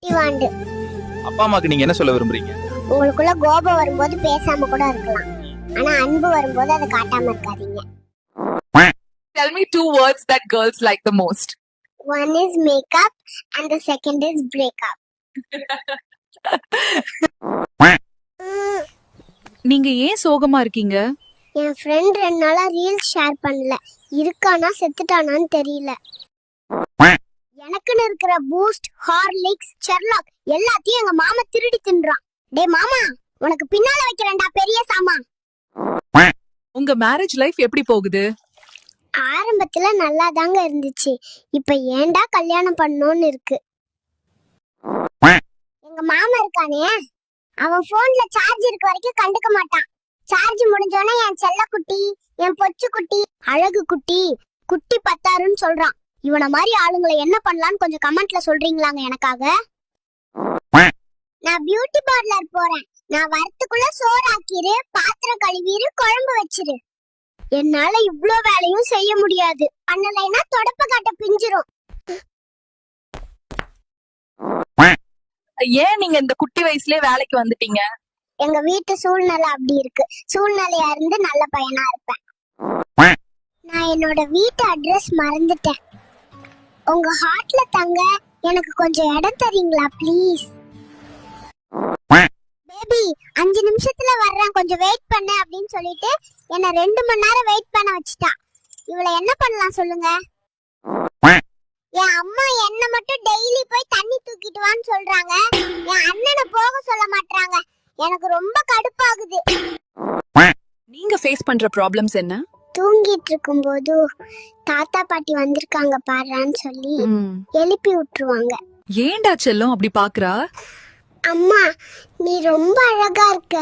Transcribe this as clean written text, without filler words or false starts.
வாண்டு. அப்பா அம்மாக்கு நீங்க என்ன சொல்ல விரும்புறீங்க? உங்களுக்குள்ள கோபம் வரும்போது பேசாம கூட இருக்கலாம், ஆனா அன்பு வரும்போது அதை காட்டாம இருக்காதீங்க. Tell me two words that girls like the most. One is makeup and the second is breakup. நீங்க ஏன் சோகமா இருக்கீங்க? என் ஃப்ரெண்ட் 2 நாளா ரீல்ஸ் ஷேர் பண்ணல. இருக்கானா செத்துட்டானான்னு தெரியல. எனக்குன்னு இருக்கிற பூஸ்ட், ஹார்லிக்ஸ், செர்லாக் எல்லாத்தையும் எங்க மாமா திருடி தின்றான். டேய் மாமா, உனக்கு பின்னால வைக்கிறேன்டா பெரிய சாமா. உங்க மேரேஜ் லைஃப் எப்படி போகுது? ஆரம்பத்துல நல்லா தாங்க இருந்துச்சு. இப்ப ஏன்டா கல்யாணம் பண்ணணும்னு இருக்கு. எங்க மாமா இருக்கானே, அவன் போன்ல சார்ஜ் இருக்க வரைக்கும் கண்டுக்க மாட்டான். சார்ஜ் முடிஞ்சோடனே என் செல்ல குட்டி, என் பொச்சு குட்டி, அழகு குட்டி, குட்டி பத்தாருன்னு சொல்றான். இவன மாதிரி ஆளுங்களை என்ன பண்ணலாம்னு கொஞ்சம் கமெண்ட்ல சொல்றீங்களாங்க எனக்காக? நான் பியூட்டி பார்லர் போறேன். நான் வரத்துக்குள்ள சோறு ஆக்கிரு, பாத்திரம் கழுவிரு, குழம்பு வச்சிரு. என்னால இவ்ளோ வேலையும் செய்ய முடியாது. பண்ணலைன்னா தொடப்ப காட்ட பிஞ்சிரும். ஏன் நீங்க இந்த குட்டி வயசுலயே வேலைக்கு வந்துட்டீங்க? எங்க வீட்டு சூழ்நிலை அப்படி இருக்கு. சூழ்நிலையா இருந்து நல்ல பையனா இருப்பேன். நான் என்னோட வீட்டு அட்ரஸ் மறந்துட்டேன். உங்க ஹார்ட்ல தங்க எனக்கு கொஞ்சம் இடம் தரீங்களா ப்ளீஸ்? பேபி 5 நிமிஷத்துல வர்றேன், கொஞ்சம் வெயிட் பண்ணு அப்படின்னு சொல்லிட்டு என்ன 2 மணி நேரம் வெயிட் பண்ண வச்சுட்டா. இவளை என்ன பண்ணலாம் சொல்லுங்க? என் அம்மா என்ன மட்டும் டெய்லி போய் தண்ணி தூக்கிட்டு வான்னு சொல்றாங்க. என் அண்ணனை போக சொல்ல மாட்டாங்க. எனக்கு ரொம்ப கடுப்பாகுது. நீங்க ஃபேஸ் பண்ற ப்ராப்ளம்ஸ் என்ன? தூங்கிட்டு இருக்கும்போது தாத்தா பாட்டி வந்திருக்காங்க பாருன்னு சொல்லி எழுப்பி விட்டுருவாங்க. ஏன்டா செல்லம் அப்படி பாக்குறா? அம்மா, நீ ரொம்ப அழகா இருக்க.